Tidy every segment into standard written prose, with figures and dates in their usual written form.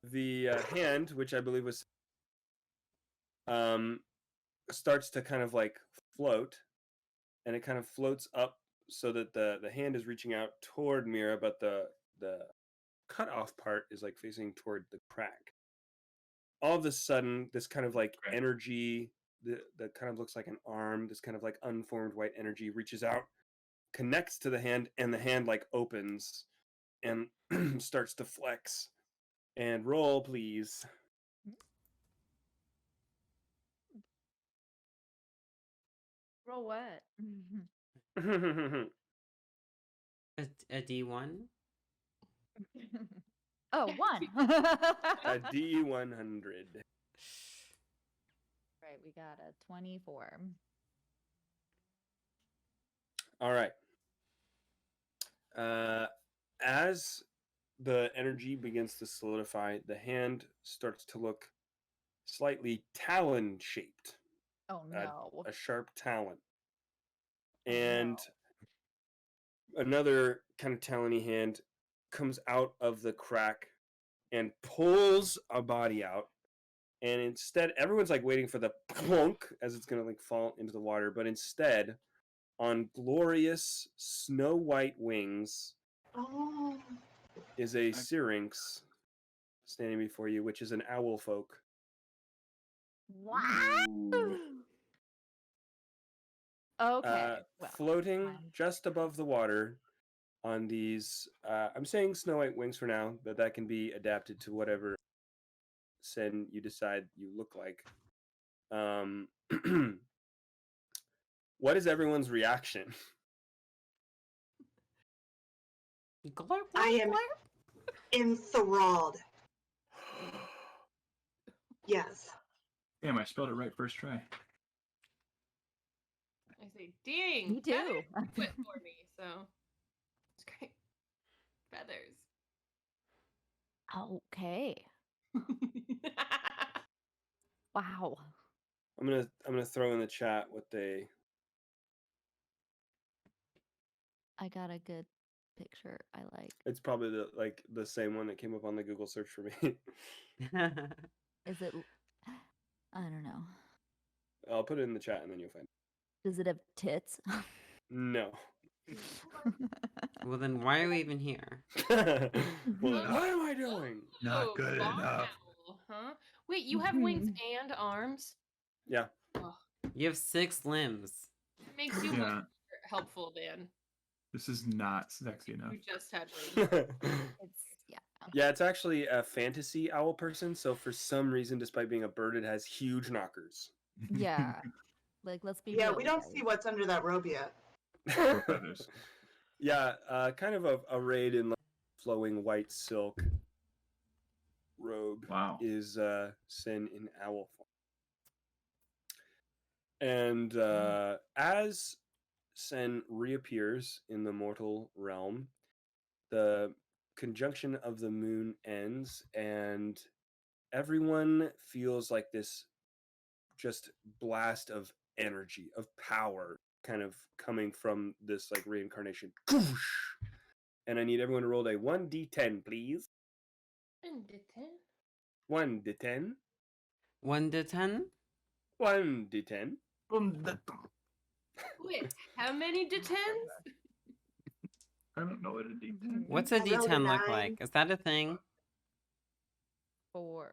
the hand, which I believe was, starts to kind of like float, and it kind of floats up so that the hand is reaching out toward Mira, but the cut off part is like facing toward the crack. All of a sudden, this kind of like energy that kind of looks like an arm, this kind of like unformed white energy reaches out, connects to the hand, and the hand like opens and starts to flex. And roll, please. Roll what? A D1? Oh, 1. A D100. Right, we got a 24. All right. As the energy begins to solidify, the hand starts to look slightly talon-shaped. Oh, no. A sharp talon. And another kind of talony hand comes out of the crack and pulls a body out. And instead, everyone's like waiting for the plunk as it's going to like fall into the water. But instead, on glorious snow white wings is a syrinx standing before you, which is an owl folk. What? Okay. Floating just above the water on these, I'm saying snow white wings for now, but that can be adapted to whatever Sen you decide you look like. What is everyone's reaction? I am enthralled. Yes. Damn, I spelled it right first try. I say, dang. Me too. Quit for me, so it's great. Feathers. Okay. Wow. I'm gonna throw in the chat what they. I got a good picture I like. It's probably the same one that came up on the Google search for me. Is it? I don't know. I'll put it in the chat and then you'll find it. Does it have tits? No. Well, then why are we even here? Well, what am I doing? Not good enough. Owl, huh? Wait, you have wings and arms? Yeah. Oh, You have 6 limbs. it makes you much more helpful, Dan. This is not sexy enough. You just had wings. Yeah, it's actually a fantasy owl person, so for some reason, despite being a bird, it has huge knockers. Yeah. Like, let's be Yeah, real, we don't guys. see what's under that robe yet. Yeah, kind of arrayed in like flowing white silk robe is Sen in owl form. And as Sen reappears in the mortal realm, the conjunction of the moon ends, and everyone feels like this just blast of energy, of power, kind of coming from this like reincarnation. And I need everyone to roll a 1d10, please. 1d10? 1d10. 1 to 10? 1d10. Wait, how many d10s? I don't know what a D10. What's a D10 look like? Is that a thing? 4.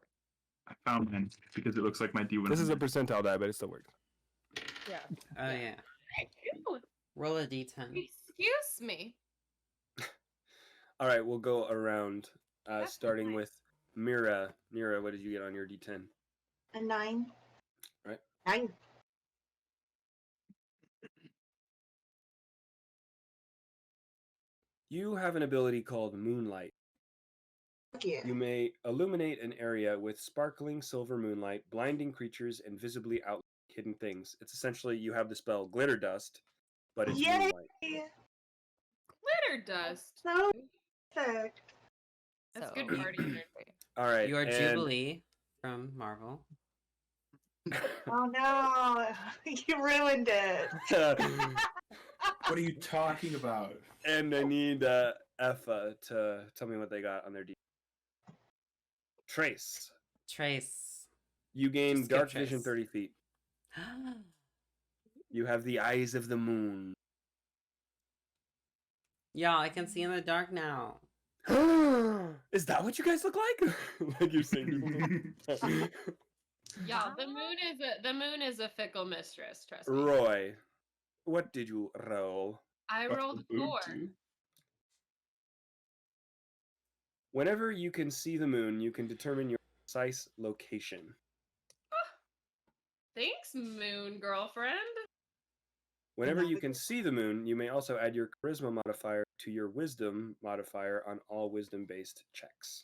I found mine because it looks like my D1. This is a percentile die, but it still works. Yeah. Oh, yeah. Roll a D10. Excuse me. All right, we'll go around, starting with Mira. Mira, what did you get on your D10? A 9. Right. 9. You have an ability called Moonlight. Yeah. You may illuminate an area with sparkling silver moonlight, blinding creatures, and visibly out hidden things. It's essentially you have the spell Glitter Dust, but it's moonlight. Glitter dust. So perfect. That's So- good party energy. All right. You are and- Jubilee from Marvel. Oh no, you ruined it. What are you talking about? And I need Effa to tell me what they got on their D. Trace. Trace. You gain Just skip dark vision Trace. 30 feet. You have the eyes of the moon. Yeah, I can see in the dark now. Is that what you guys look like? Like you've seen people. Yeah, the moon is a fickle mistress. Trust me. Roy, what did you roll? I What's rolled the moon 4. do? Whenever you can see the moon, you can determine your precise location. Thanks, moon girlfriend. Whenever you can see the moon, you may also add your charisma modifier to your wisdom modifier on all wisdom-based checks.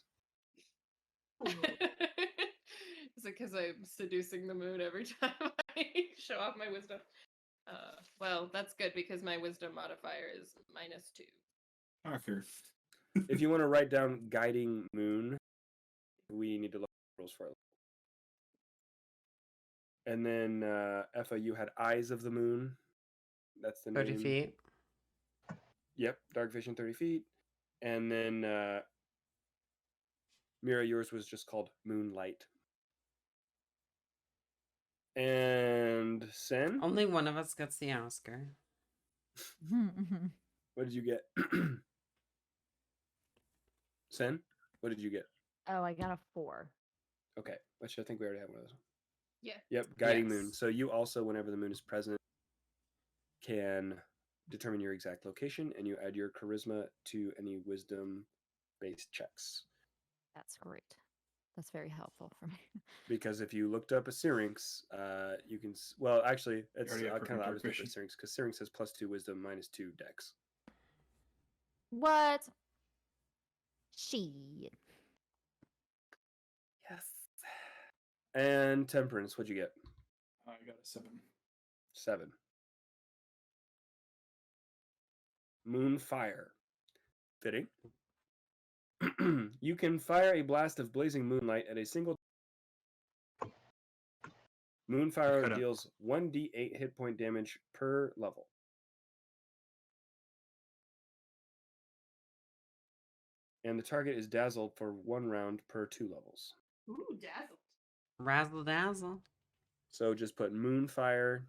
Is it because I'm seducing the moon every time I show off my wisdom? Well, that's good because my wisdom modifier is -2. Fucker. If you want to write down guiding moon, we need to look at rules for it. And then Effa, you had eyes of the moon. That's the 30 name. feet. Yep, dark vision 30 feet. And then Mira, yours was just called moonlight. And Sen, Only one of us gets the Oscar. what did you get? Sen, what did you get? Oh, I got a 4. Okay, which I think we already have one of those. Yeah. Yep, guiding moon. Yes. So you also, whenever the moon is present, can determine your exact location, and you add your charisma to any wisdom-based checks. That's great. That's very helpful for me. Because if you looked up a Syrinx, you can. Well, actually, it's already have kind of perfect the opposite dark for vision. Syrinx, because Syrinx has +2 wisdom, -2 dex. What? Shit. Yes. And Temperance, what'd you get? I got a 7. 7. Moonfire. Fitting. You can fire a blast of blazing moonlight at a single. Moonfire Cut out. deals 1d8 hit point damage per level. And the target is dazzled for 1 round per 2 levels. Ooh, dazzled. Razzle dazzle. So just put Moonfire.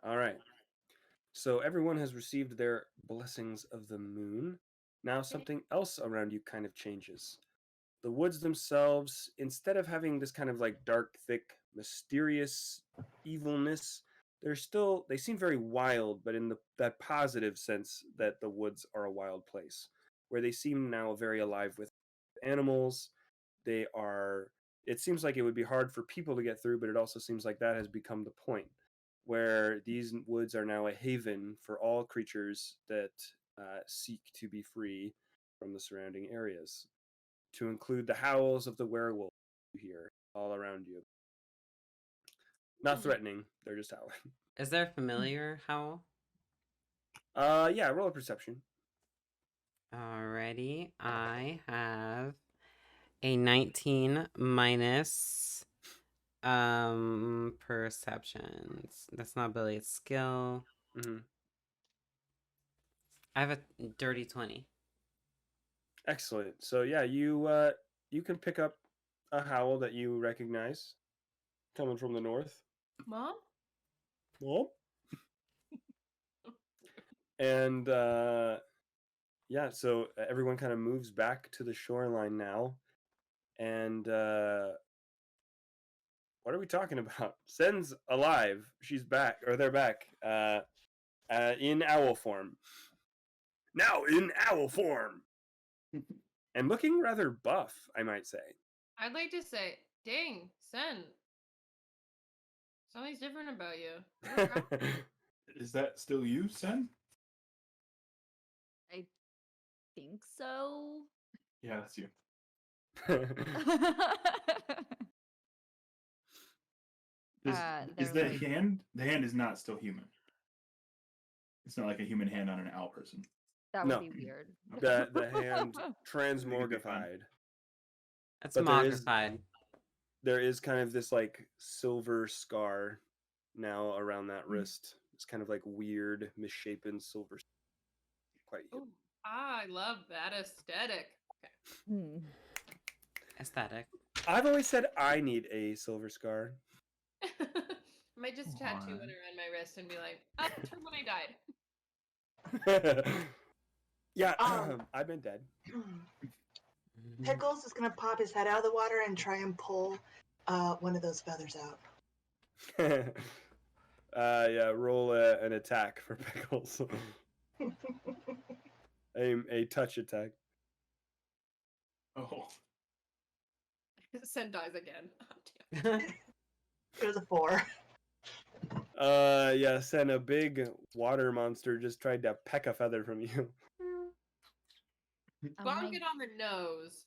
All right. So everyone has received their blessings of the moon. Now something else around you kind of changes. The woods themselves, instead of having this kind of like dark, thick, mysterious evilness, they seem very wild, but in that positive sense that the woods are a wild place, where they seem now very alive with animals. It seems like it would be hard for people to get through, but it also seems like that has become the point, where these woods are now a haven for all creatures that seek to be free from the surrounding areas, to include the howls of the werewolf you hear all around you. Not threatening, they're just howling. Is there a familiar howl? Yeah, roll a perception. Alrighty. I have a 19 minus perceptions. That's not ability, it's skill. Mm-hmm. I have a dirty 20. Excellent. So yeah, you can pick up a howl that you recognize coming from the north. Mom? Well, and yeah, so everyone kind of moves back to the shoreline now, and what are we talking about? Sen's alive. She's back, or they're back in owl form. Now in owl form, and looking rather buff, I might say. I'd like to say, dang, Sen. Something's different about you. Is that still you, Sen? I think so. Yeah, that's you. Is They're that like- hand? The hand is not still human. It's not like a human hand on an owl person. That No. would be weird. The hand transmorgified. It's But mogrified. there is kind of this like silver scar now around that wrist. It's kind of like weird, misshapen silver. Quite Ooh, I love that aesthetic. Hmm. Aesthetic. I've always said I need a silver scar. I might just tattoo What? one around my wrist and be like, "Oh, turn when I died." Yeah, Um, I've been dead. Pickles is gonna pop his head out of the water and try and pull one of those feathers out. Yeah, roll an attack for Pickles. a touch attack. Oh. Sen dies again. Oh, damn. It was a 4. Yes, and a big water monster just tried to peck a feather from you. Bonk it on the nose.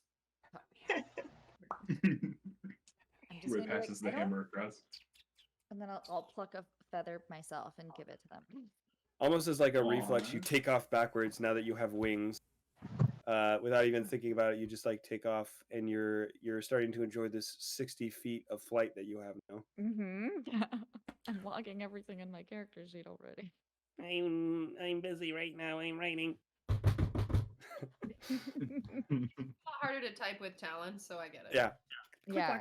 I'm just Where gonna be passes like, the "I don't-" hammer across. And then I'll pluck a feather myself and give it to them. Almost as like a reflex, you Aw. take off backwards now that you have wings. Without even thinking about it, you just like take off, and you're starting to enjoy this 60 feet of flight that you have now. Mm-hmm. I'm logging everything in my character sheet already. I'm busy right now. I'm writing. A lot harder to type with talons, so I get it. Yeah. Yeah,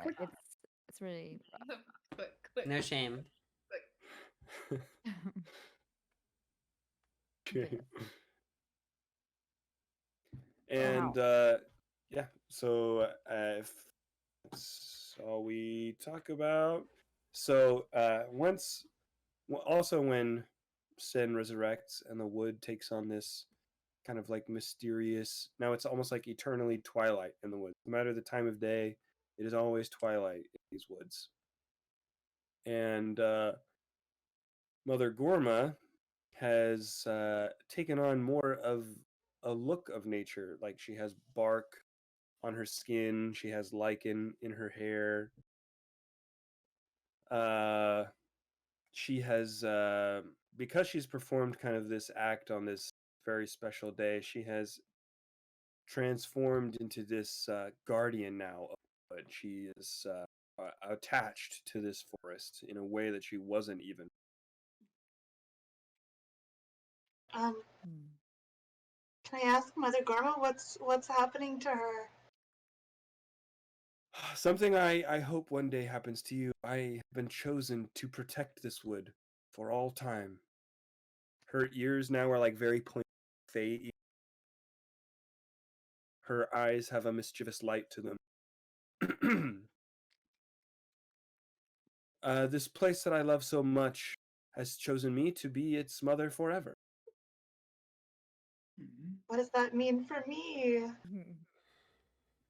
it's really rough. Click, click. No shame. Okay. Wow. And yeah, so if that's all we talk about. So also when Sen resurrects and the wood takes on this kind of like mysterious, now it's almost like eternally twilight in the woods. No matter the time of day, it is always twilight in these woods. And Mother Gorma has taken on more of a look of nature. Like she has bark on her skin, she has lichen in her hair. She has, because she's performed kind of this act on this very special day, she has transformed into this guardian now of wood. She is attached to this forest in a way that she wasn't even. Can Hmm. I ask Mother Gorma what's happening to her? Something I hope one day happens to you. I have been chosen to protect this wood for all time. Her ears now are like very pointy, fey. Her eyes have a mischievous light to them. This place that I love so much has chosen me to be its mother forever. What does that mean for me?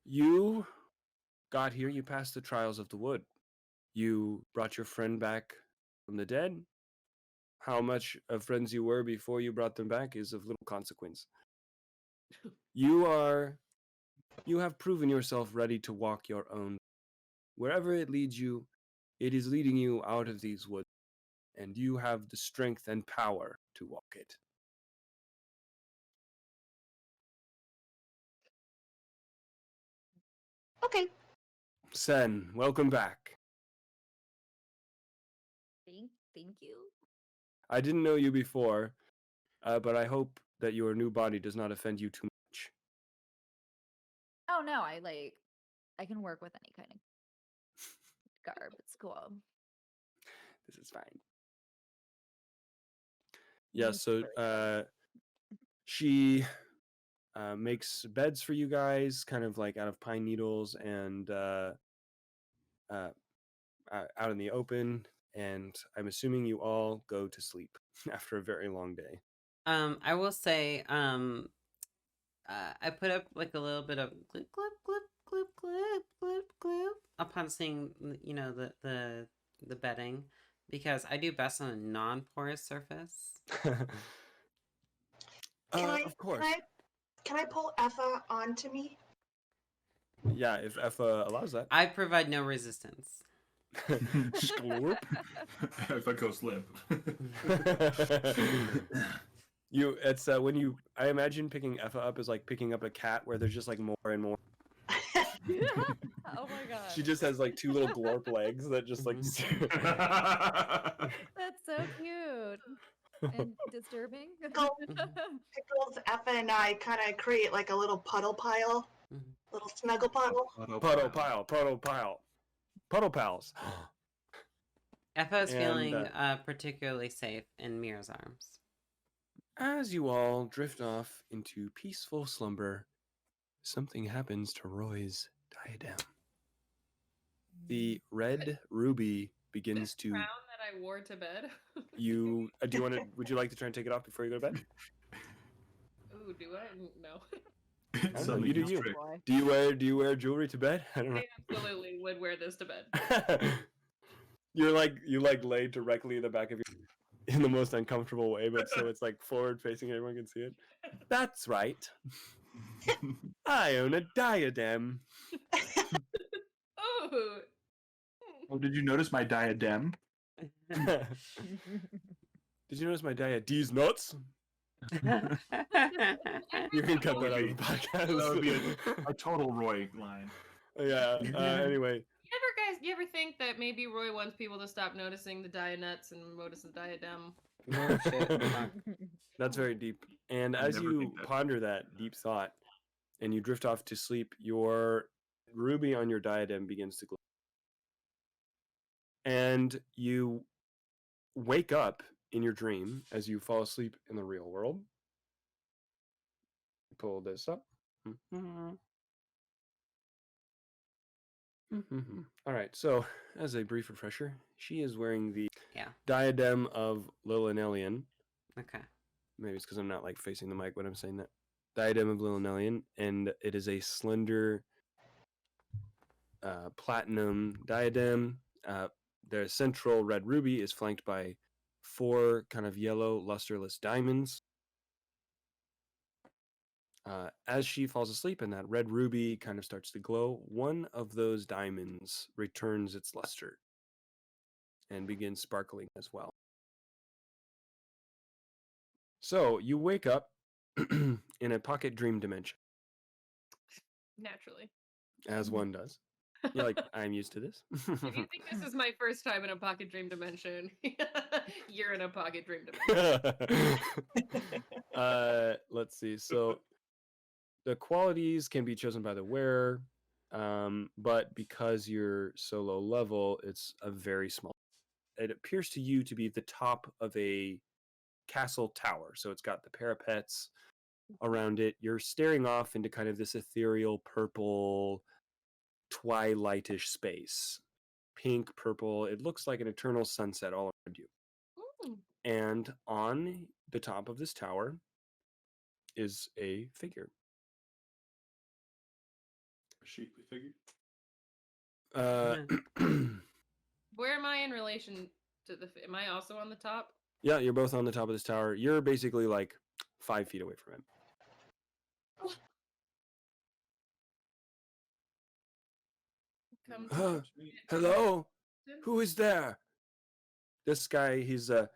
You got here, you passed the trials of the wood. You brought your friend back from the dead. How much of friends you were before you brought them back is of little consequence. You have proven yourself ready to walk your own. Wherever it leads you, it is leading you out of these woods, and you have the strength and power to walk it. Okay. Sen, welcome back. Thank you. I didn't know you before, but I hope that your new body does not offend you too much. Oh no, I can work with any kind of garb. It's cool. This is fine. Yeah, so she makes beds for you guys, kind of like out of pine needles and out in the open. And I'm assuming you all go to sleep after a very long day. I will say, I put up like a little bit of clip, clip, clip, clip, clip, clip, clip upon seeing, the bedding, because I do best on a non-porous surface. Of course. Can I pull Effa onto me? Yeah, if Effa allows that. I provide no resistance. Sklorp. If I go slip. It's when you. I imagine picking Effa up is like picking up a cat, where there's just like more and more. Oh my god. She just has like two little glorp legs that just like. That's so cute and disturbing. Pickles, Effa, and I kind of create like a little puddle pile, little snuggle puddle. Puddle pals. Effa is And, feeling particularly safe in Mira's arms. As you all drift off into peaceful slumber, something happens to Roy's diadem. The red ruby begins to. Crown that I wore to bed. You do you want to? Would you like to try and take it off before you go to bed? Ooh, do I? No. I don't know, Some you do use you. trick. Boy. Do you wear jewelry to bed? I don't know. I absolutely would wear this to bed. You lay directly in the back of your in the most uncomfortable way, but so it's like forward facing, everyone can see it. That's right. I own a diadem. Oh. Oh, did you notice my diadem? Did you notice my diade's nuts? You can cut that out of the podcast. That would be a total Roy line. Yeah. Anyway, You ever think that maybe Roy wants people to stop noticing the nuts and notice the diadem? No shit. that's very deep. And I as never you think that. ponder that deep thought, and you drift off to sleep, your ruby on your diadem begins to glow, and you wake up in your dream as you fall asleep in the real world. Pull this up. All right, so as a brief refresher, she is wearing the diadem of Lillinellian. Okay. Maybe it's because I'm not like facing the mic when I'm saying that. Diadem of Lillinellian, and it is a slender platinum diadem. The central red ruby is flanked by 4 kind of yellow lusterless diamonds. As she falls asleep and that red ruby kind of starts to glow, one of those diamonds returns its luster and begins sparkling as well. So you wake up in a pocket dream dimension, Naturally. as one does. You're like, I'm used to this. If you think this is my first time in a pocket dream dimension, you're in a pocket dream dimension. Let's see. So the qualities can be chosen by the wearer, but because you're so low level, it's a very small. It appears to you to be the top of a castle tower. So it's got the parapets around it. You're staring off into kind of this ethereal purple, twilightish space. Pink, purple. It looks like an eternal sunset all around you. Ooh. And on the top of this tower is a figure. A shapely figure. Where am I in relation to am I also on the top? Yeah, you're both on the top of this tower. You're basically like 5 feet away from him. Come Hello? Who is there? This guy, he has a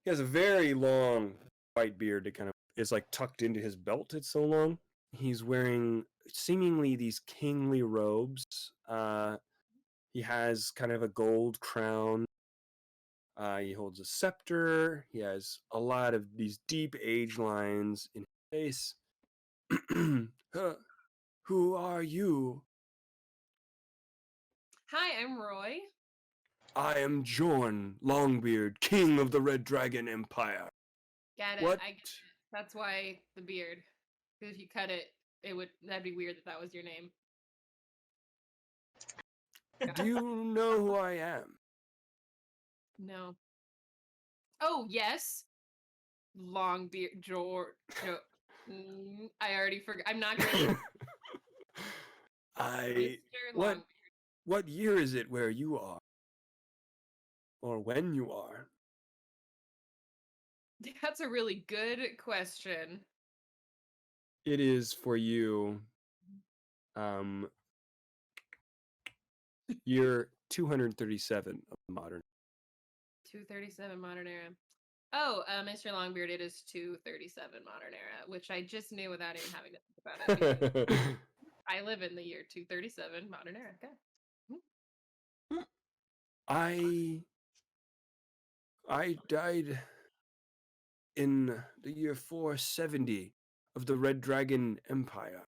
very long white beard that kind of is like tucked into his belt. It's so long. He's wearing seemingly these kingly robes. He has kind of a gold crown. He holds a scepter. He has a lot of these deep age lines in his face. Who are you? Hi, I'm Roy. I am Jorn Longbeard, king of the Red Dragon Empire. Got it. What? I get it. That's why the beard. Because if you cut it, that'd be weird that was your name. Do you know who I am? No. Oh, yes. Long beard. George. I already forgot. I'm not going to. What year is it where you are? Or when you are? That's a really good question. It is for you. Year 237 of modern. 237 modern era. Oh, Mr. Longbeard, it is 237 modern era, which I just knew without even having to think about it. Because I live in the year 237 modern era. Okay. I died in the year 470 of the Red Dragon Empire.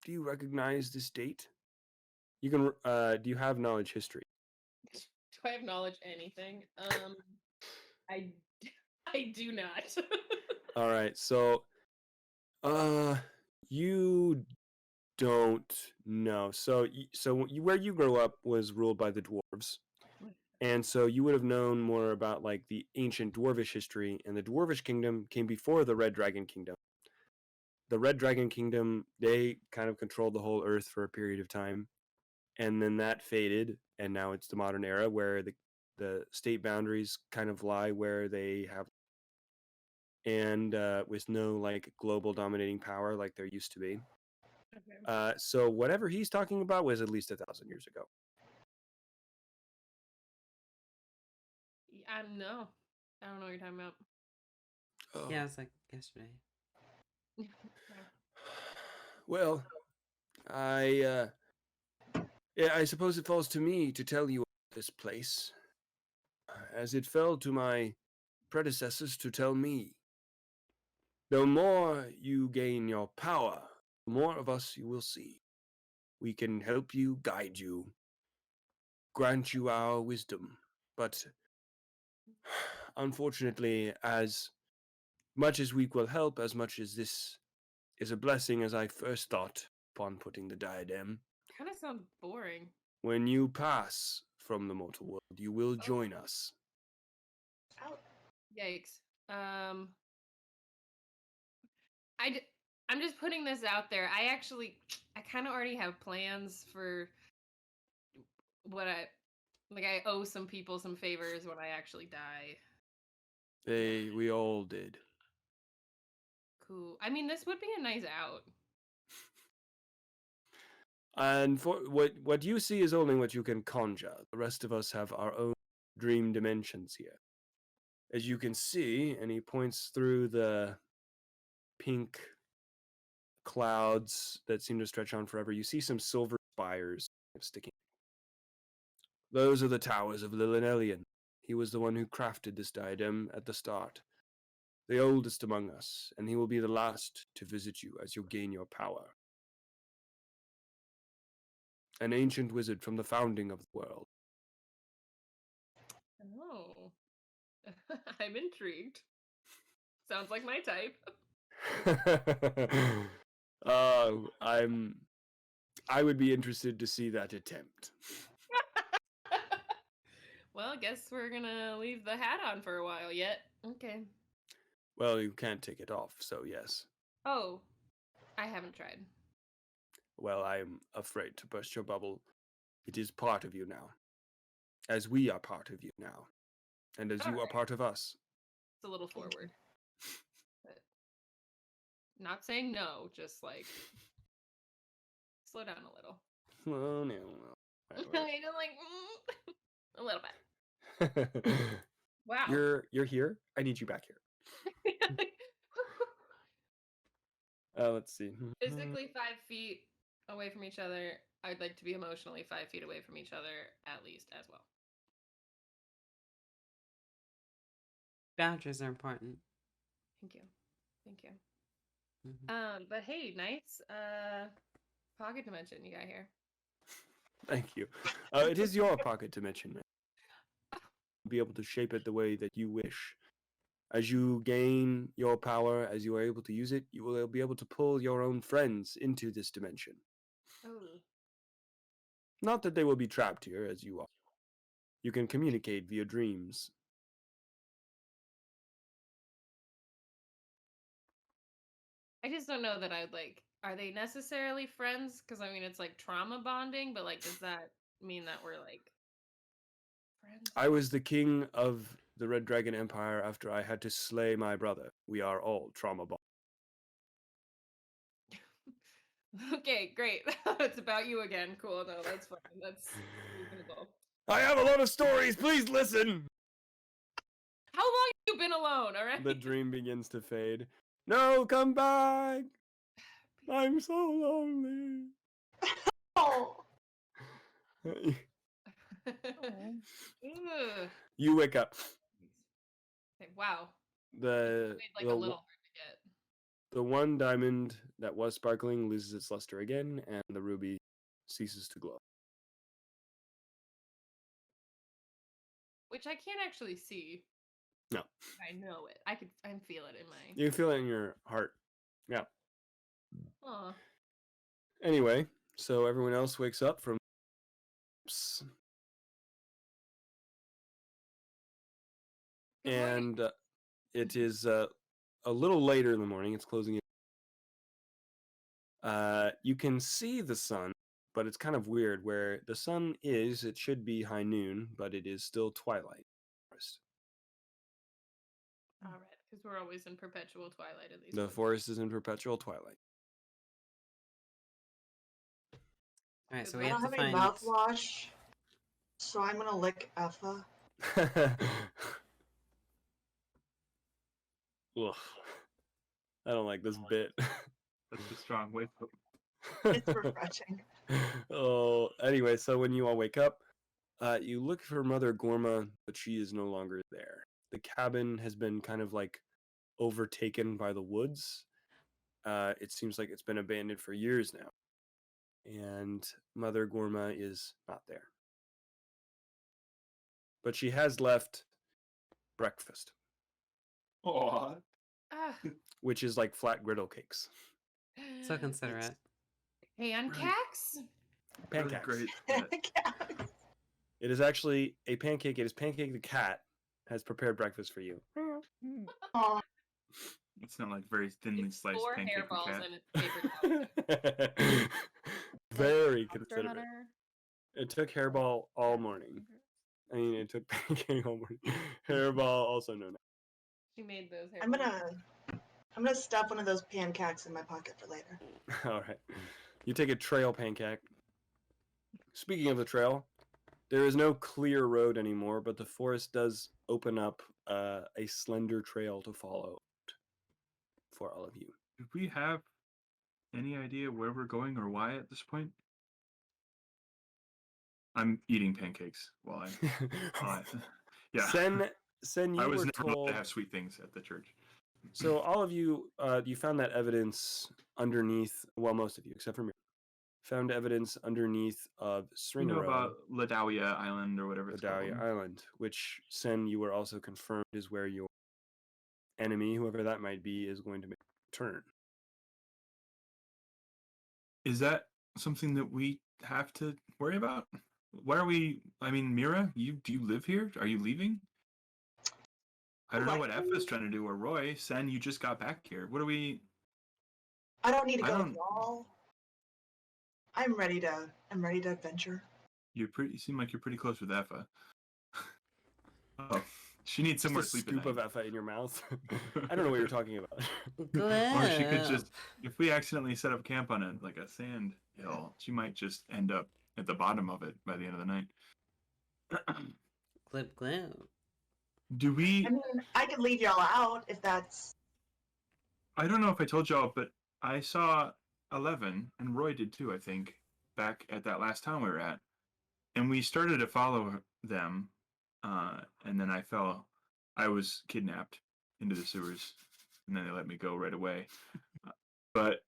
Do you recognize this date? You can. Do you have knowledge history? Do I have knowledge anything? I I do not. All right. So, you don't know. So, where you grew up was ruled by the dwarves, and so you would have known more about like the ancient dwarvish history. And the dwarvish kingdom came before the Red Dragon Kingdom. The Red Dragon Kingdom, they kind of controlled the whole Earth for a period of time, and then that faded, and now it's the modern era where the state boundaries kind of lie where they have, and with no like global dominating power like there used to be. Okay. So whatever he's talking about was at least 1,000 years ago. No, I don't know what you're talking about. Oh. Yeah, it's like yesterday. Well, I suppose it falls to me to tell you this place, as it fell to my predecessors to tell me. The more you gain your power, the more of us you will see. We can help you, guide you, grant you our wisdom. But unfortunately, as much as we will help, as much as this is a blessing as I first thought upon putting the diadem, Kind of sounds boring. when you pass from the mortal world, you will join us. Oh, Yikes. I'm just putting this out there. I kind of already have plans for what I owe some people some favors when I actually die. We all did. Cool. I mean, this would be a nice out. And for what you see is only what you can conjure. The rest of us have our own dream dimensions here. As you can see, and he points through the pink clouds that seem to stretch on forever, you see some silver spires sticking. Those are the towers of Lillinellian. He was the one who crafted this diadem at the start, the oldest among us, and he will be the last to visit you as you gain your power. An ancient wizard from the founding of the world. Oh. I'm intrigued. Sounds like my type. I would be interested to see that attempt. Well, I guess we're gonna leave the hat on for a while yet. Okay. Well, you can't take it off, so yes. Oh, I haven't tried. Well, I am afraid to burst your bubble. It is part of you now. As we are part of you now. And as you are Alright. part of us. It's a little forward. But not saying no, just like slow down a little. Well, no. Just like a little bit. Wow. You're here? I need you back here. Let's see. Physically 5 feet away from each other. I'd like to be emotionally 5 feet away from each other at least as well. Boundaries are important. Thank you. Thank you. Mhm. But hey, nice pocket dimension you got here. Thank you. It is your pocket dimension. Be able to shape it the way that you wish. As you gain your power, as you are able to use it, you will be able to pull your own friends into this dimension. Oh. Not that they will be trapped here as you are. You can communicate via dreams. I just don't know that I'd like. Are they necessarily friends? Because I mean, it's like trauma bonding, but like, does that mean that we're like friends? I was the king of the Red Dragon Empire after I had to slay my brother. We are all trauma bonded. Okay, great. It's about you again. Cool. No, that's fine. That's reasonable. I have a lot of stories. Please listen. How You've been alone, all right? The dream begins to fade. No, come back! I'm so lonely. Oh, Ugh. You wake up. Okay, wow. The Made like the a w- little hard to get. the one diamond that was sparkling loses its luster again, and the ruby ceases to glow. Which I can't actually see. No, I know it. I can feel it in my. you can feel it in your heart. Yeah. Aw. Anyway, so everyone else wakes up from. Good morning. And it is a little later in the morning. It's closing in. You can see the sun, but it's kind of weird. Where the sun is, it should be high noon, but it is still twilight. All right, because we're always in perpetual twilight at least. The forest is in perpetual twilight. All right, so I we I have don't to have any find. mouthwash, so I'm gonna lick Effa. Ugh. I don't like this bit. That's a strong way. It's refreshing. Oh, anyway, so when you all wake up, you look for Mother Gorma, but she is no longer there. The cabin has been kind of like overtaken by the woods. It seems like it's been abandoned for years now. And Mother Gorma is not there. But she has left breakfast, Aw. Ah, which is like flat griddle cakes. So considerate. pancakes. Really Pancakes. great. It is actually a pancake. It is Pancake the cat has prepared breakfast for you. Aw, It's not like very thinly It's sliced 4 pancake hairballs cat. and a paper towel. Very Monster considerate. Hunter. It took hairball all morning. I mean, it took pancake all morning. Hairball, also known She made those hairballs. I'm gonna stuff one of those pancakes in my pocket for later. as. All right. You take a trail pancake. Speaking of the trail, there is no clear road anymore, but the forest does open up a slender trail to follow for all of you. Do we have any idea where we're going or why at this point? I'm eating pancakes while yeah. Sen, I you was were never allowed told. to have sweet things at the church. So all of you, you found that evidence underneath. Well, most of you, except for me, found evidence underneath of You know Stringerow, about Ladawia Island or whatever it's Dahlia called. Island, which Sen, you were also confirmed is where your enemy, whoever that might be, is going to make a turn. Is that something that we have to worry about? Why are we? I mean, Mira, do you live here? Are you leaving? I don't know what Likely. Effa's trying to do, or Roy. Sen, you just got back here. What are we? I don't need to I go with don't- y'all. I'm ready to adventure. You seem like you're pretty close with Effa. Oh, she needs Just somewhere a to sleep scoop at of night. Effa in your mouth. I don't know what you're talking about. Or she could Glip. just, if we accidentally set up camp on a sand hill, she might just end up at the bottom of it by the end of the night. Glip glip. Do we? I mean, I could leave y'all out if that's. I don't know if I told y'all, but I saw 11, and Roy did too, I think, back at that last town we were at. And we started to follow them, and then I was kidnapped into the sewers, and then they let me go right away. But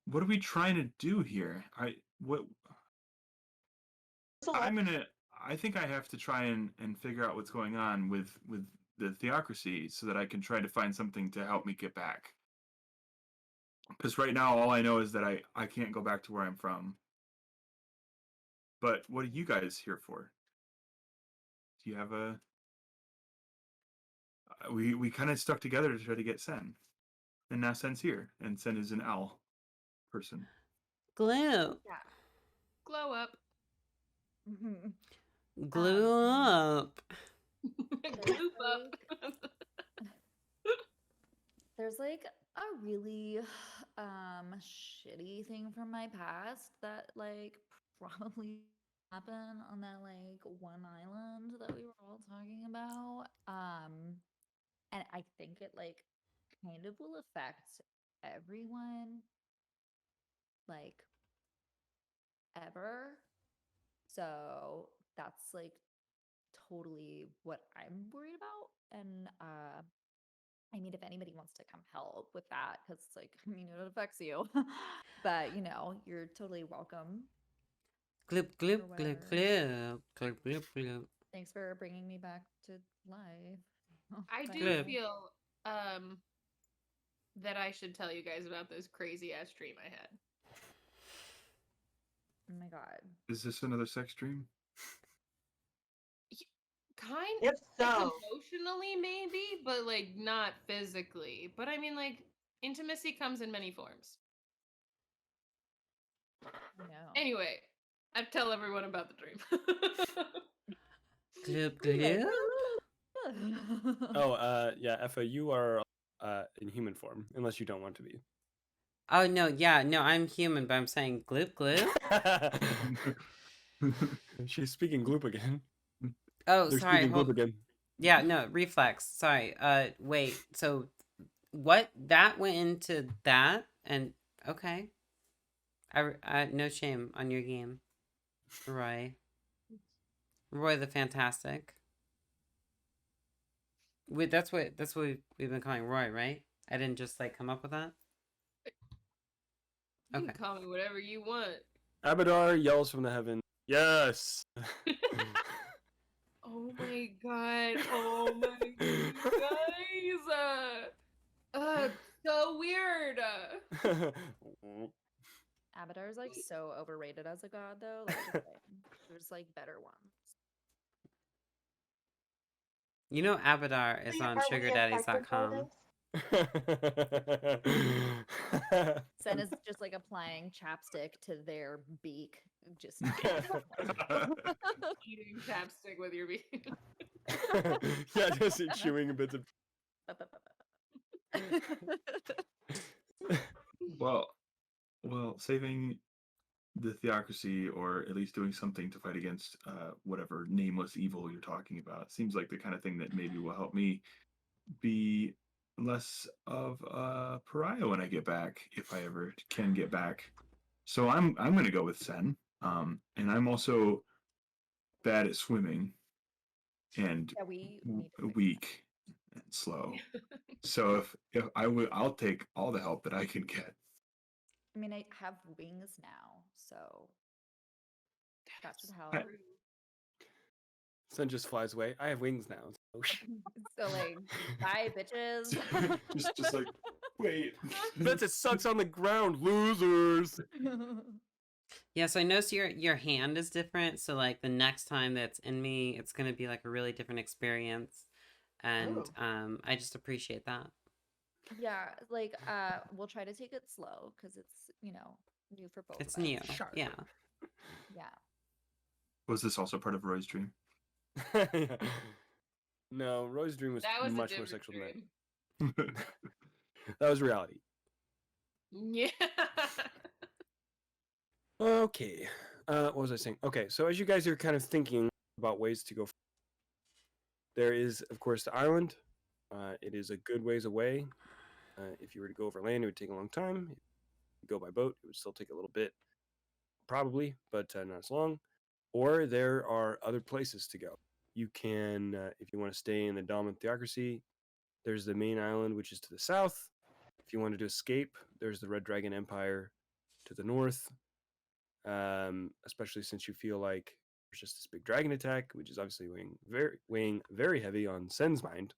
what are we trying to do here? I think I have to try and figure out what's going on with the theocracy so that I can try to find something to help me get back. Because right now all I know is that I can't go back to where I'm from. But what are you guys here for? Do you have a... We kind of stuck together to try to get Sen. And now Sen's here. And Sen is an owl person. Glip. Glow up. Glue up. Gloop up. There's like a really shitty thing from my past that like probably happened on that like one island that we were all talking about. And I think it like kind of will affect everyone like ever. So that's like totally what I'm worried about. And I mean, if anybody wants to come help with that, because like, I mean, it affects you, but you know, you're totally welcome. Gloop, or gloop, gloop, whatever. gloop, gloop, gloop, gloop. Thanks for bringing me back to life. I By do the way. feel that I should tell you guys about this crazy ass dream I had. Oh my god. Is this another sex dream? Kind If like so, emotionally maybe, but like not physically. But I mean like intimacy comes in many forms. I know. Anyway, I tell everyone about the dream. Gloop, Anyway. gloop. Oh, yeah, Effa, you are in human form, unless you don't want to be. Oh, no, yeah, no, I'm human, but I'm saying gloop, gloop. She's speaking gloop again. Oh, They're sorry, speaking gloop hold. again. Yeah, no, reflex. Sorry. Wait. So, what that went into that, and okay. No shame on your game, Roy. Roy the Fantastic. Wait, that's what we've been calling Roy, right? I didn't just like come up with that. You Okay. can call me whatever you want. Abadar yells from the heaven, "Yes!" Oh my god. Oh my guys. So weird. Abadar is like so overrated as a god, though. Like, just saying. There's like better ones. You know, Abadar is on are we infected by sugardaddies.com. this? Sen is just like applying chapstick to their beak. Just Eating chapstick with your beak. Yeah, just chewing a bit of. Well, saving the theocracy, or at least doing something to fight against whatever nameless evil you're talking about, seems like the kind of thing that maybe will help me be less of a pariah when I get back, if I ever can get back. So I'm going to go with Sen. And I'm also bad at swimming and Yeah, we need to fix weak and slow. So if I'll take all the help that I can get. I mean, I have wings now, so that should help. Sun just flies away. I have wings now. So like, bye, bitches. just like, wait. Bet it sucks on the ground, losers. Yeah, so I noticed your hand is different. So like the next time that's in me, it's gonna be like a really different experience, and I just appreciate that. Yeah, like we'll try to take it slow because it's new for both. It's of us. new. Sure. Yeah. Yeah. Was this also part of Roy's dream? No, Roy's dream was That was much a more different sexual than dream. that. That was reality. Yeah. Okay. What was I saying? Okay, so as you guys are kind of thinking about ways to go, there is, of course, the island. It is a good ways away. If you were to go over land, it would take a long time. If you go by boat, it would still take a little bit, probably, but not as long. Or there are other places to go. You can, if you want to stay in the dominant theocracy, there's the main island, which is to the south. If you wanted to escape, there's the Red Dragon Empire to the north. Especially since you feel like there's just this big dragon attack, which is obviously weighing very heavy on Sen's mind.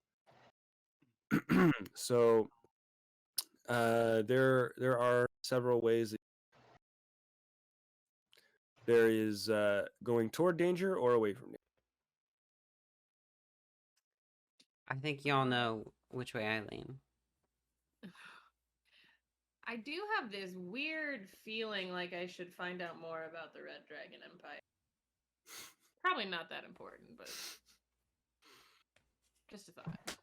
So there are several ways. There is going toward danger or away from danger. I think y'all know which way I lean. I do have this weird feeling like I should find out more about the Red Dragon Empire. Probably not that important, but just a thought.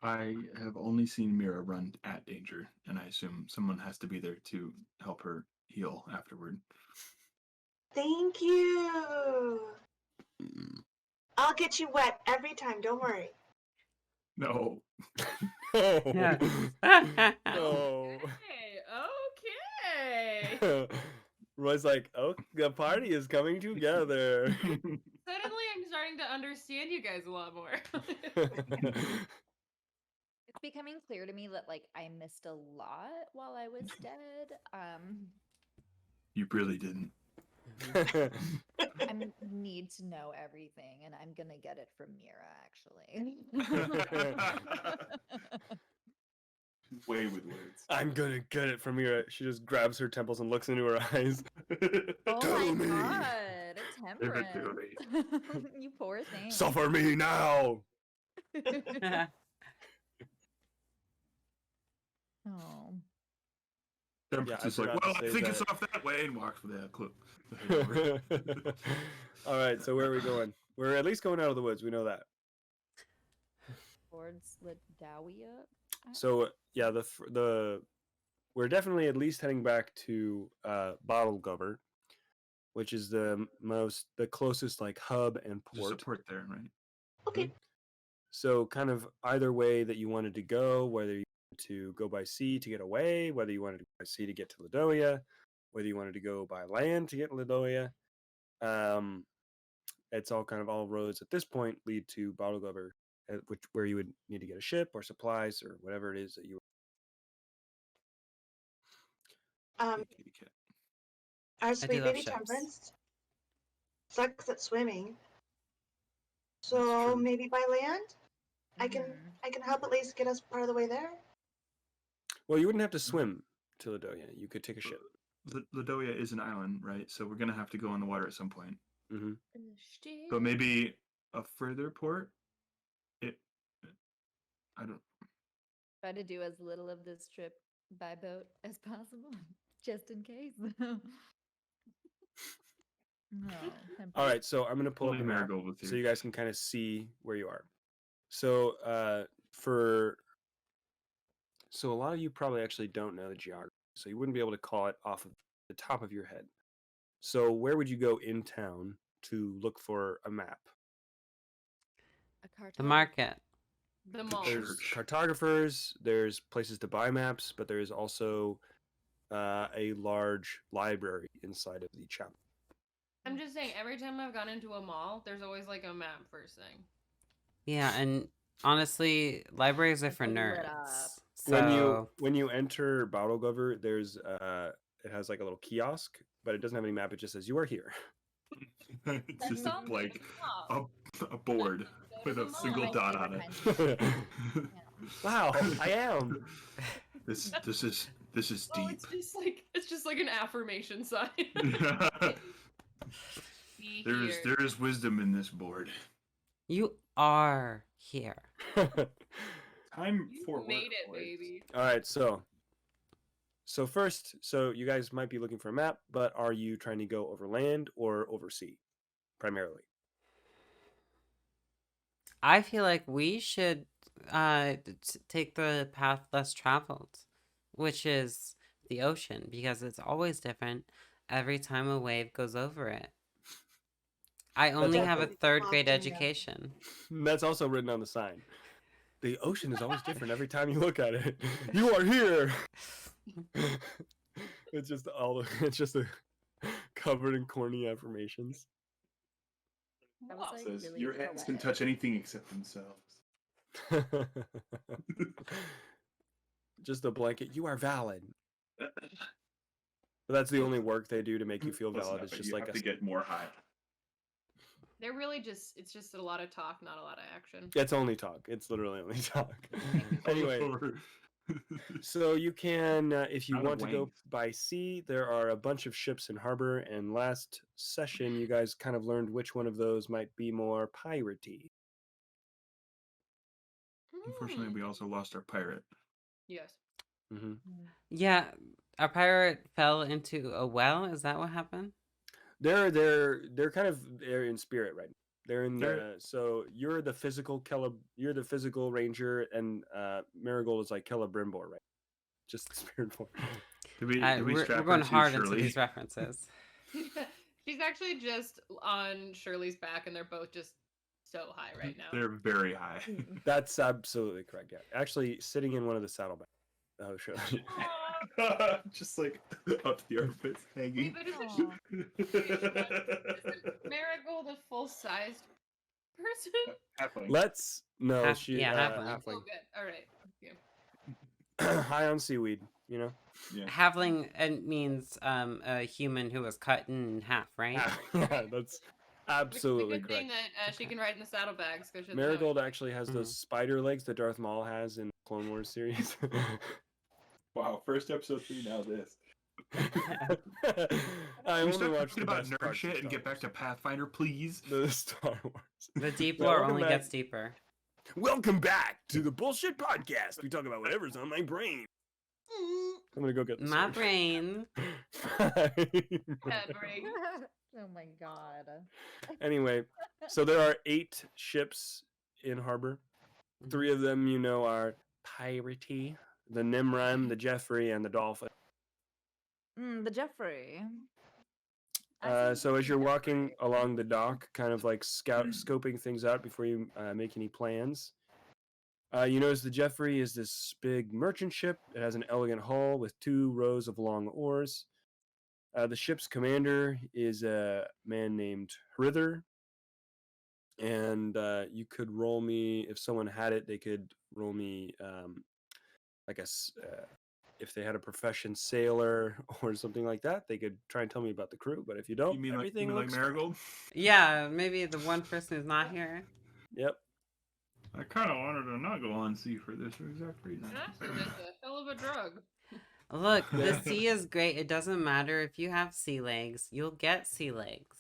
I have only seen Mira run at danger, and I assume someone has to be there to help her heal afterward. Thank you. I'll get you wet every time. Don't worry. No. Yeah. No. Okay. Roy's like, oh, the party is coming together. Suddenly, I'm starting to understand you guys a lot more. It's becoming clear to me that like I missed a lot while I was dead. You really didn't. I need to know everything, and I'm gonna get it from Mira, actually. Way with words. I'm gonna get it from Mira. She just grabs her temples and looks into her eyes. Oh Tell my me. god, Give it to Temperance. You poor thing. Suffer me now. Oh. Temperance I is like, forgot to well, I say think it's that. off that way, and walks with that clip. All right, so where are we going? We're at least going out of the woods. We know that. Towards Ladawia. So yeah, we're definitely at least heading back to Bottle Gover, which is the closest like hub and There's a port. port there, right? Okay. So kind of either way that you wanted to go, whether you wanted to go by sea to get away, whether you wanted to go by sea to get to Ladoia, whether you wanted to go by land to get to Ladoia, it's all roads at this point lead to Bottle Gover, where you would need to get a ship or supplies or whatever it is that you. Kitty cat. Our I do sweet love baby ships. Temperance sucks at swimming. That's So true. maybe by land, I can help at least get us part of the way there. Well, you wouldn't have to swim to Ladoia. You could take a ship. Ladoia is an island, right? So we're gonna have to go on the water at some point. Mm-hmm. But maybe a further port. I don't. Try to do as little of this trip by boat as possible, just in case. No, All right, so I'm gonna pull up Only a map Marigold was so here. you guys can kind of see where you are. So so a lot of you probably actually don't know the geography, so you wouldn't be able to call it off of the top of your head. So where would you go in town to look for a map? The market. The mall. There's Church. cartographers, there's places to buy maps, but there is also a large library inside of the chapel. I'm just saying, every time I've gone into a mall, there's always like a map first thing. Yeah, and honestly, libraries are for Lit nerds. up. So When you enter Bottle Gover, there's it has like a little kiosk, but it doesn't have any map. It just says you are here. It's just sounds like a board with a Come single on. dot on it. Wow, I am. This is Well, deep. it's just like an affirmation sign. Be there here. is wisdom in this board. you are here. Time You for work, made it, boys. baby. All right, so first, you guys might be looking for a map, but are you trying to go over land or over sea, primarily? I feel like we should take the path less traveled, which is the ocean, because it's always different every time a wave goes over it. I only have a Definitely third grade often, yeah. education. That's also written on the sign. The ocean is always different every time you look at it. You are here. It's just covered in corny affirmations. That was, like, Says really your hands can poetic. touch anything except themselves. Just a blanket. You are valid. But that's the only work they do to make you feel Close valid. enough, It's but just you like have to get more high. They're really it's just a lot of talk, not a lot of action. It's only talk. It's literally only talk. Anyway, Over. so you can, if you Out of want to go wings. by sea, there are a bunch of ships in harbor. And last session, you guys kind of learned which one of those might be more piratey. Unfortunately, we also lost our pirate. Yes. Mm-hmm. Yeah, a pirate fell into a well. Is that what happened? They're in spirit right now. They're in the so you're the physical ranger, and Marigold is like Celebrimbor, right? Just the spirit form. Did we We're strap her going to hard into Shirley? these references. She's actually just on Shirley's back, and they're both just so high right now. They're very high. That's absolutely correct. Yeah, actually, sitting in one of the saddlebags. Oh, sure. Aw. Just like up the armpits hanging. Wait, but Aw. isn't Marigold a full-sized person? Halfling. No, halfling. halfling. Oh, good. All right. Thank you. High on seaweed. You know. Yeah. Halfling means a human who was cut in half, right? Yeah, that's absolutely the good thing correct. that she can ride in the saddlebags. Marigold actually has those spider legs that Darth Maul has in the Clone Wars series. Wow, first episode 3, now this. I We only start watched talking the about best nerd parts of shit and Star get back to Wars. Pathfinder, please. The Star Wars. The deep Yeah, lore welcome only back. gets deeper. Welcome back to the Bullshit Podcast. We talk about whatever's on my brain. I'm gonna go get the My sword. brain. Brain. Oh my god. Anyway, so there are 8 ships in harbor. 3 of them, are piratey. The Nimram, the Jeffrey, and the Dolphin. The Jeffrey. So as you're walking along the dock, kind of like scoping things out before you make any plans, you notice the Jeffrey is this big merchant ship. It has an elegant hull with 2 rows of long oars. The ship's commander is a man named Hrither, and you could roll me, if someone had it, they could roll me if they had a profession sailor or something like that, they could try and tell me about the crew. But if you don't, You mean everything like looks Marigold? Yeah, maybe the one person who's not here. fine. Yep. I kind of wanted to not go on sea for this exact reason. Acid is a hell of a drug. Look, the sea is great. It doesn't matter if you have sea legs. You'll get sea legs.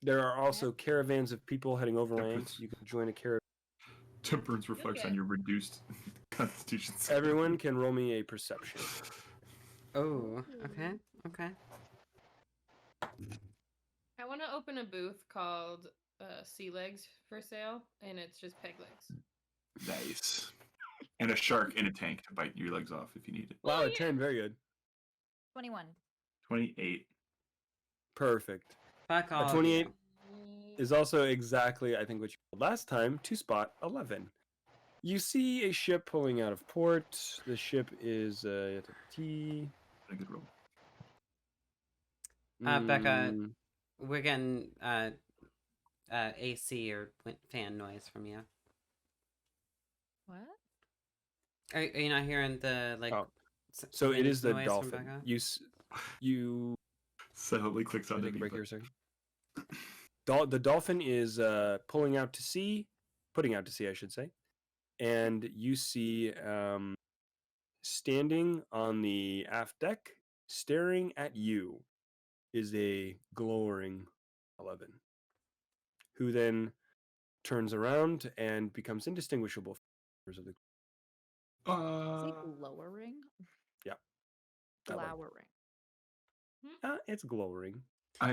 There are also caravans of people heading overland. Temperance. You can join a caravan. Temperance reflects on your reduced constitution. Everyone can roll me a perception. Oh, okay, okay. I want to open a booth called Sea Legs for sale, and it's just peg legs. Nice. And a shark in a tank to bite your legs off if you need it. Wow, Oh, a yeah. 10, very good. 21. 28. Perfect. Fuck all A of 28 you. is also exactly, I think, what you rolled last time to spot 11. You see a ship pulling out of port. The ship is T. A good roll. Becca, we're getting AC or fan noise from you. What? Are you not hearing the like? Oh. So it wind is the noise from dolphin. Becca? You Suddenly clicks on take a it. break here a second. The dolphin is putting out to sea, I should say, and you see standing on the aft deck, staring at you, is a glowering 11, who then turns around and becomes indistinguishable from members of the. Is it lowering? Yeah. That one. Glowering. It's glowering.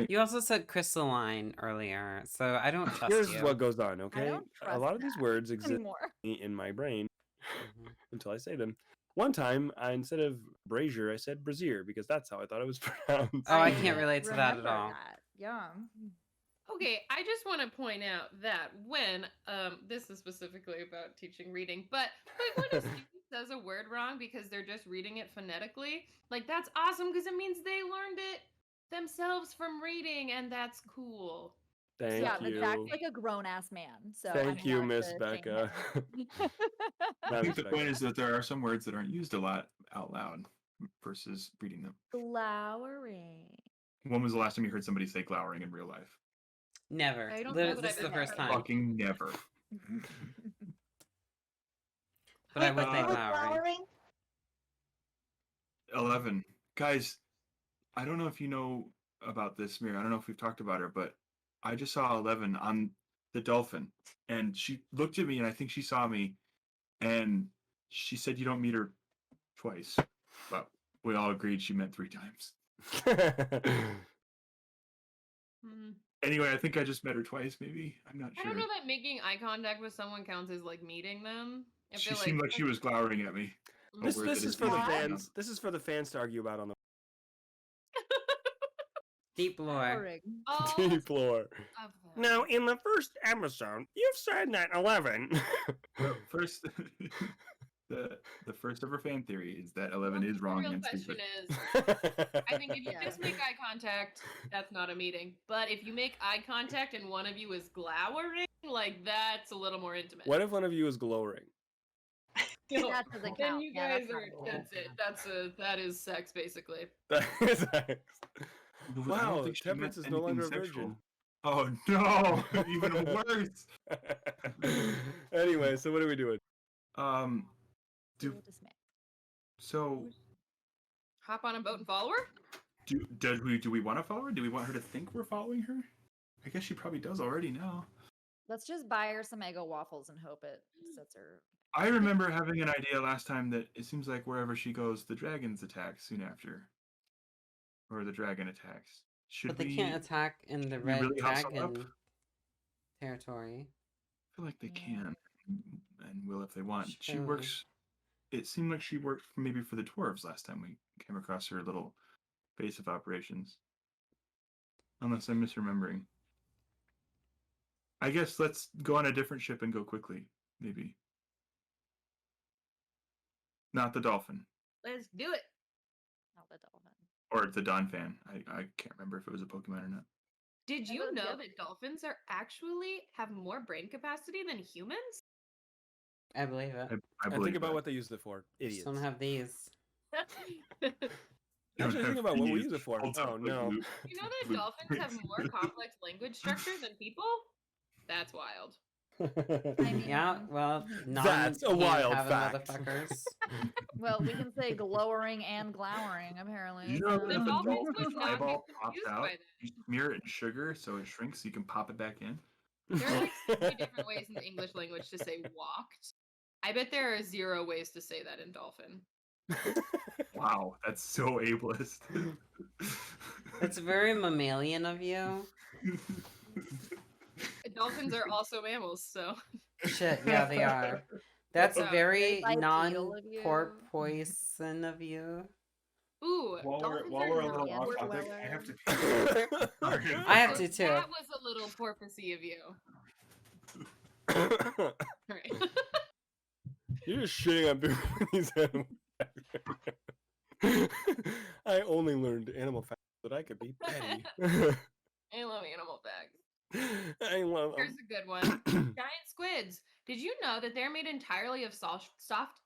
You also said crystalline earlier, so I don't trust Here's you. what goes on, okay? don't A trust lot of these that words exist anymore. in my brain Mhm. until I say them. One time, instead of brazier, I said brazier because that's how I thought it was pronounced. Oh, I can't relate to that at remember all. that. Yeah. Okay, I just want to point out that when this is specifically about teaching reading, but when a student says a word wrong because they're just reading it phonetically, like that's awesome because it means they learned it themselves from reading, and that's cool. Thank Yeah, you. but Zach's like a grown ass man. So Thank I'm you, allowed Miss to shame Becca. him. I think the point is that there are some words that aren't used a lot out loud versus reading them. Glowering. When was the last time you heard somebody say glowering in real life? Never. I don't know that This I've is the ever first heard time. Fucking never. But I would Uh, think Who's glowering. 11. Guys, I don't know if you know about this, Mira. I don't know if we've talked about her, but I just saw 11 on the dolphin. And she looked at me, and I think she saw me. And she said you don't meet her twice. But we all agreed she meant 3 times. Hmm. Anyway, I think I just met her twice, maybe. I'm not I sure. don't know that making eye contact with someone counts as like meeting them. I She feel seemed like she was glowering at me. this word this that is is for the easy to fans. This is for the fans to argue about on the. Deep lore. Boring. Oh, Deep lore. of them. Now, in the first episode, you've said that 11. Well, first, the first ever fan theory is that 11 Well, is wrong The real and question stupid. is, I think if you Yeah. just make eye contact, that's not a meeting. But if you make eye contact and one of you is glowering, like that's a little more intimate. What if one of you is glowering? No, That doesn't then count. you Yeah, guys that's are. not cool. That is sex basically. That is sex. I don't Wow, think she Temperance meant is no longer a anything virgin. sexual. Oh no, even worse. Anyway, so what are we doing? Do Feel dismay. so. Hop on a boat and follow her. Do we want to follow her? Do we want her to think we're following her? I guess she probably does already now. Let's just buy her some Eggo waffles and hope it sets her. I remember having an idea last time that it seems like wherever she goes, the dragons attack soon after, or the dragon attacks. Should But they we? can't attack in the should we red really hustle up? dragon territory. I feel like they Yeah. can and will if they want. She True. works. It seemed like she worked maybe for the dwarves last time we came across her little base of operations. Unless I'm misremembering. I guess let's go on a different ship and go quickly, maybe. Not the dolphin Let's do it. Not the dolphin. or the Don fan. I can't remember if it was a Pokemon or not. Did I you vote know yep. that dolphins are actually have more brain capacity than humans? I believe it. I And believe think about that. what they use it for. Just Idiots. don't have these. Don't Actually, think have about what we these use it for. holds Oh, up no. blue- You know that blue dolphins have prints. more complex language structure than people? That's wild. I mean, Yeah, well, That's a wild non-hand-having fact. motherfuckers. well, we can say glowering and glowering, apparently. You know so- that if a dolphins would dolphin's not get eyeball pops confused out, by that. you smear it in sugar so it shrinks so you can pop it back in? There are like 3 different ways in the English language to say walked. I bet there are 0 ways to say that in dolphin. Wow, that's so ableist. It's very mammalian of you. Dolphins are also mammals, so Shit, yeah, they are. That's Yeah. very Very bipedal of you. non-porpoison of you. ooh. While dolphins we're are a little not off We're topic, well- I have to. Sorry. I have So to too. That was a little porpoisey of you. Alright. You're just shitting on people with these animal facts. I only learned animal facts so that I could be petty. I love animal facts. I love Here's a good one. Giant squids. Did you know that they're made entirely of soft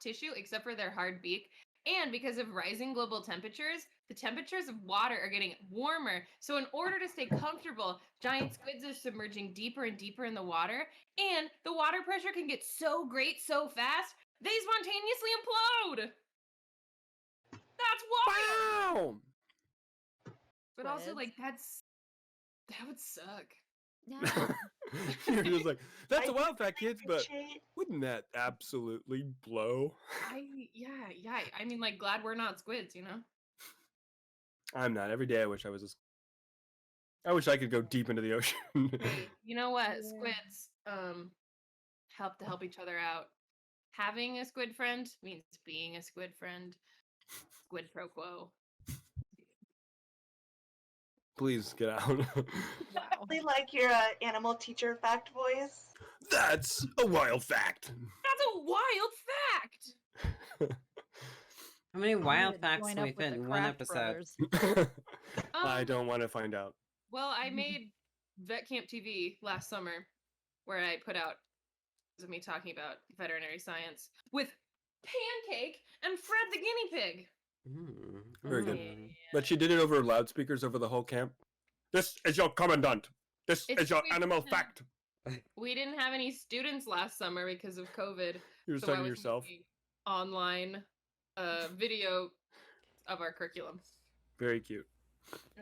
tissue except for their hard beak? And because of rising global temperatures, the temperatures of water are getting warmer. So in order to stay comfortable, giant squids are submerging deeper and deeper in the water. And the water pressure can get so great so fast, they spontaneously implode. That's wild. Wow! But also, Squids. like, that would suck. Yeah. You're just like, that's I a wild fact, kids, but Appreciate- wouldn't that absolutely blow? Yeah. I mean, like, glad we're not squids, you know? I'm not. Every day I wish I was a I wish I could go deep into the ocean. Hey, you know what? Yeah. Squids help each other out. Having a squid friend means being a squid friend. Squid pro quo. Please get out. Wow. They like your animal teacher fact voice. That's a wild fact. That's a wild fact. How many I'm wild gonna facts join can we up with fit the in one Kraft episode? Brothers. I Um, don't want to find out. Well, I made Vet Camp TV last summer, where I put out of me talking about veterinary science with Pancake and Fred the guinea pig. Mm, Very good. mm. But she did it over loudspeakers over the whole camp. This is your commandant. This It's is your sweet. animal fact. We didn't have any students last summer because of COVID. You were so I talking to was yourself. making online video of our curriculum. Very cute.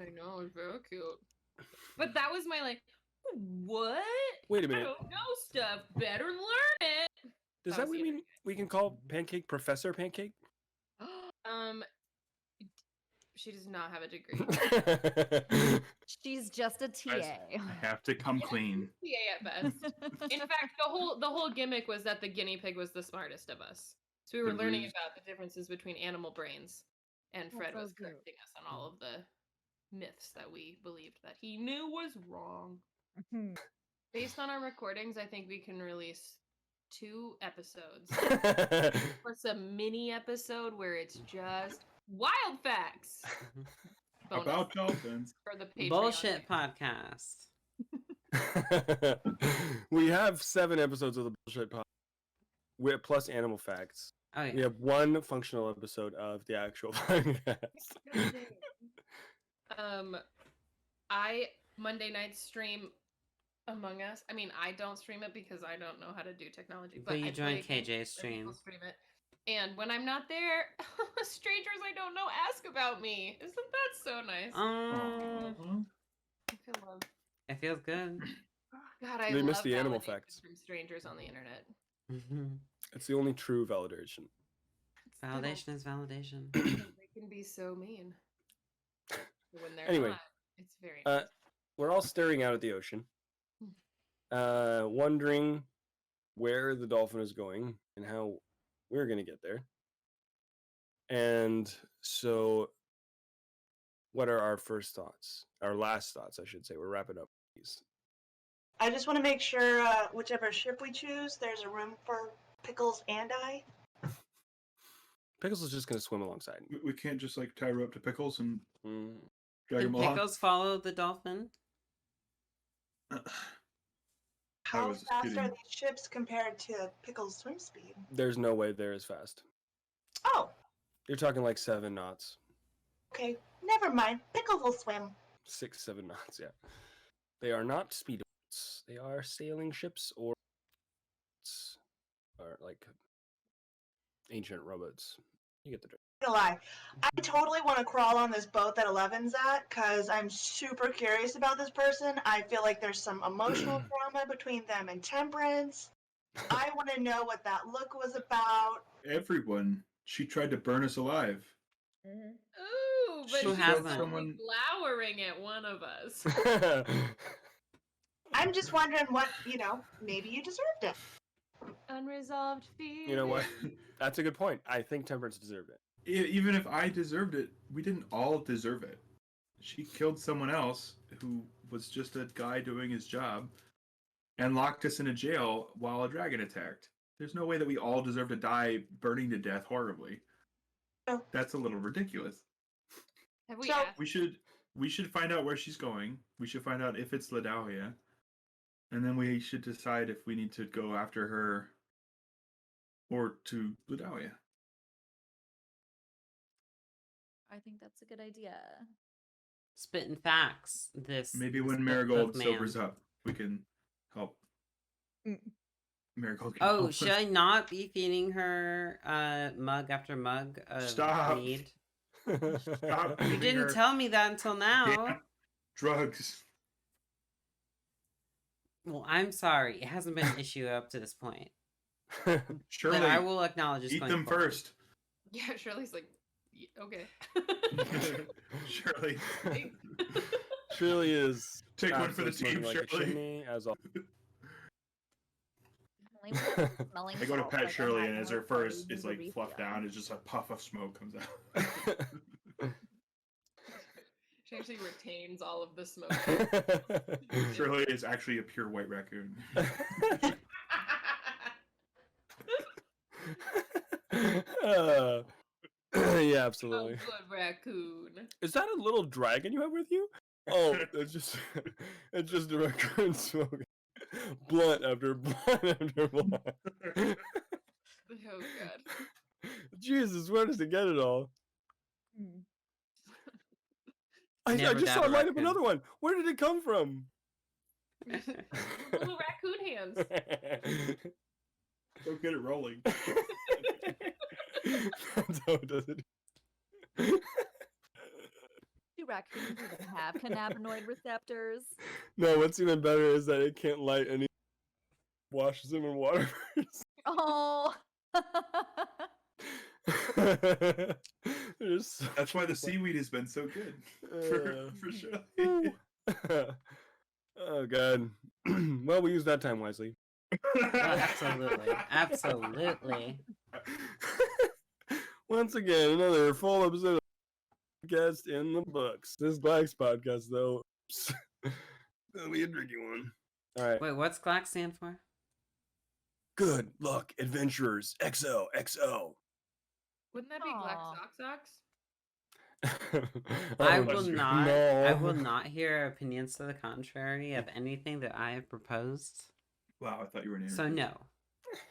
I know, it's very cute. But that was my like, what? Wait a I minute. don't know stuff. Better learn it. Does that that was the mean we can call Pancake Professor Pancake? She does not have a degree. She's just a TA. I have to come clean. TA at best. In fact, the whole gimmick was that the guinea pig was the smartest of us. So we were The learning ruse. about the differences between animal brains, and That's Fred so was cute. correcting us on all of the myths that we believed that he knew was wrong. Based on our recordings, I think we can release 2 episodes plus a mini episode where it's just wild facts. Bonus About dolphins. for the Patreon. Bullshit podcast. We have 7 episodes of the bullshit podcast plus animal facts. Oh yeah. We have 1 functional episode of the actual podcast. I Monday night stream Among Us. I mean, I don't stream it because I don't know how to do technology. But you I join play games KJ's where people stream. stream it. And when I'm not there, strangers I don't know ask about me. Isn't that so nice? Aw. I feel love. It feels good. God, I They love miss the animal validation facts. from strangers on the internet. It's the only true validation. Validation is validation. They can be so mean. When they're Anyway, not, it's very nice. We're all staring out at the ocean, wondering where the dolphin is going and how we're going to get there. And so, what are our first thoughts? Our last thoughts, I should say. We're wrapping up these. I just want to make sure whichever ship we choose, there's a room for Pickles and I. Pickles is just going to swim alongside. We can't just like tie her up to Pickles and Mm. drag Did him along. Pickles follow the dolphin? How was just fast are kidding. these ships compared to Pickles' swim speed? There's no way they're as fast. Oh, You're talking like 7 knots. okay. Never mind. Pickles will swim. 6, 7 knots, yeah. They are not speedboats. They are sailing ships or like ancient rowboats. You get the drift. Not gonna lie. I totally want to crawl on this boat that Eleven's at because I'm super curious about this person. I feel like there's some emotional drama between them and Temperance. I want to know what that look was about. Everyone. She tried to burn us alive. Ooh, but Who she's hasn't? only glowering at one of us. I'm just wondering what, maybe you deserved it. Unresolved feelings. You know what? That's a good point. I think Temperance deserved it. Even if I deserved it, we didn't all deserve it. She killed someone else who was just a guy doing his job and locked us in a jail while a dragon attacked. There's no way that we all deserve to die burning to death horribly. Oh. That's a little ridiculous. Have we So- asked? We should find out where she's going. We should find out if it's Ladahia. And then we should decide if we need to go after her or to Ladahia. I think that's a good idea. Spitting facts. Maybe this when book Marigold of man. sobers up, we can help. Mm. Marigold can Oh, help should us. I not be feeding her mug after mug of Stop. mead? Stop You giving didn't her tell me that until now. damn drugs. Well, I'm sorry. It hasn't been an issue up to this point. Shirley, But I will acknowledge this eat going them forward. first. Yeah, Shirley's like, okay. Shirley, Shirley is take one for the absolutely team, smoking like a Shirley. chimney, as all. Smelling I go to salt, pet like, Shirley, I'm and as having her a party, fur is use a like refill. fluffed down, it's just a puff of smoke comes out. She actually retains all of the smoke. Shirley is actually a pure white raccoon. Yeah, Oh, absolutely. good raccoon. Is that a little dragon you have with you? Oh, it's just a raccoon smoking blunt after blunt after blunt. Oh god. Jesus, where does it get it all? Hmm. I Never just dab saw a it light up raccoon. another one. Where did it come from? Little raccoon hands. Don't get it rolling. That's how it does it. Do raccoons even have cannabinoid receptors? No, what's even better is that it can't light any. Washes them in water first. Oh. There's That's why the seaweed has been so good for Shirley. Oh god. Well, we used that time wisely. Absolutely. Absolutely. Once again, another full episode podcast in the books. This Glax podcast, though, that'll be a tricky one. All right. Wait, what's GLAC stand for? Good luck, adventurers. XOXO. Wouldn't that be Aw. XOXO? I Oh, will no. not. I will not hear opinions to the contrary of anything that I have proposed. Wow, I thought you were an So interview.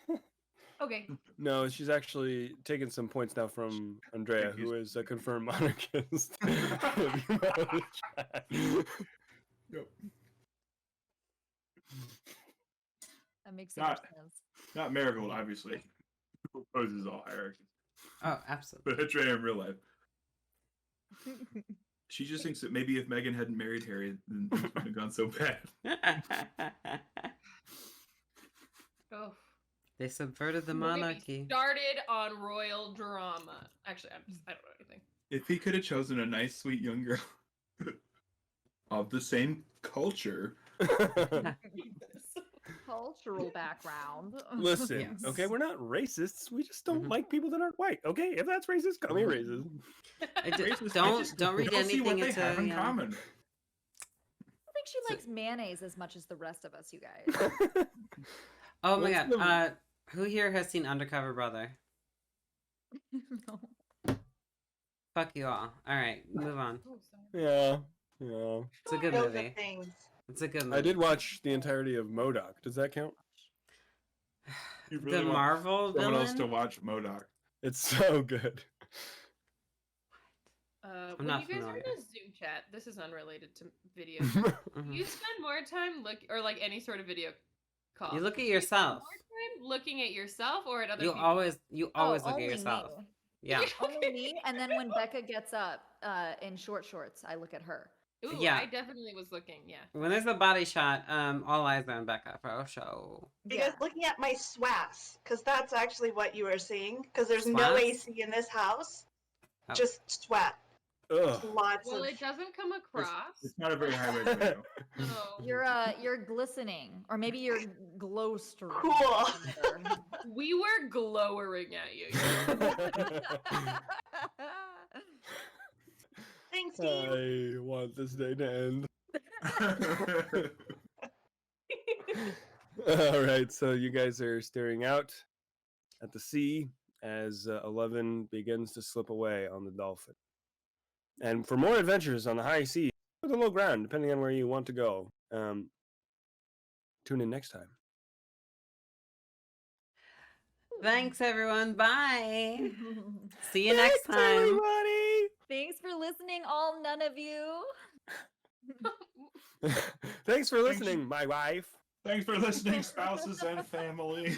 no. Okay. No, she's actually taking some points now from Andrea, who is a confirmed monarchist. Yep. That makes so much Not- sense. Not Marigold, obviously. Who proposes all hierarchies. Oh, absolutely. But Andrea in real life. She just thinks that maybe if Meghan hadn't married Harry, then things wouldn't have gone so bad. Oh. They subverted the Don't get me monarchy. Started on royal drama. Actually, I don't know anything. If he could have chosen a nice, sweet young girl of the same culture, Cultural background. Listen, Yes. okay, we're not racists. We just don't Mhm. like people that aren't white. Okay, if that's racist, call me racist. Don't read don't see what anything they into have in yeah. common. I think she likes mayonnaise as much as the rest of us, you guys. Oh my What's god. Who here has seen Undercover Brother? No. Fuck you all. Alright, move on. Oh, sorry. Yeah. It's a good Those are movie. things. It's a good movie. I did watch the entirety of MODOK. Does that count? You The really want Marvel someone else to villain? watch MODOK. It's so good. When not you guys are in familiar. a Zoom chat, this is unrelated to video. Mhm. You spend more time or like any sort of video call. You look at do you spend yourself. More time looking at yourself or at other You people? always Oh, look at only yourself. me. Yeah. Only me. And then when Becca gets up in short shorts, I look at her. Ooh, Yeah. I definitely was looking. Yeah. When there's a body shot, all eyes on Becca for show. You guys looking at my swass, because that's actually what you are seeing. Because there's no Swass? AC in this house, Oh. just sweat. Ugh. Lots Well, of. it doesn't come across. It's not a very high res video. So You're glistening, or maybe you're glowstering. Cool. we were glowering at you. Thanks, Steve. I want this day to end. All right, so you guys are staring out at the sea as 11 begins to slip away on the dolphin. And for more adventures on the high sea or the low ground, depending on where you want to go, tune in next time. Thanks everyone. Bye. See you next time. Everybody! Thanks for listening, all none of you. Thanks for listening, my wife. Thanks for listening, spouses and family.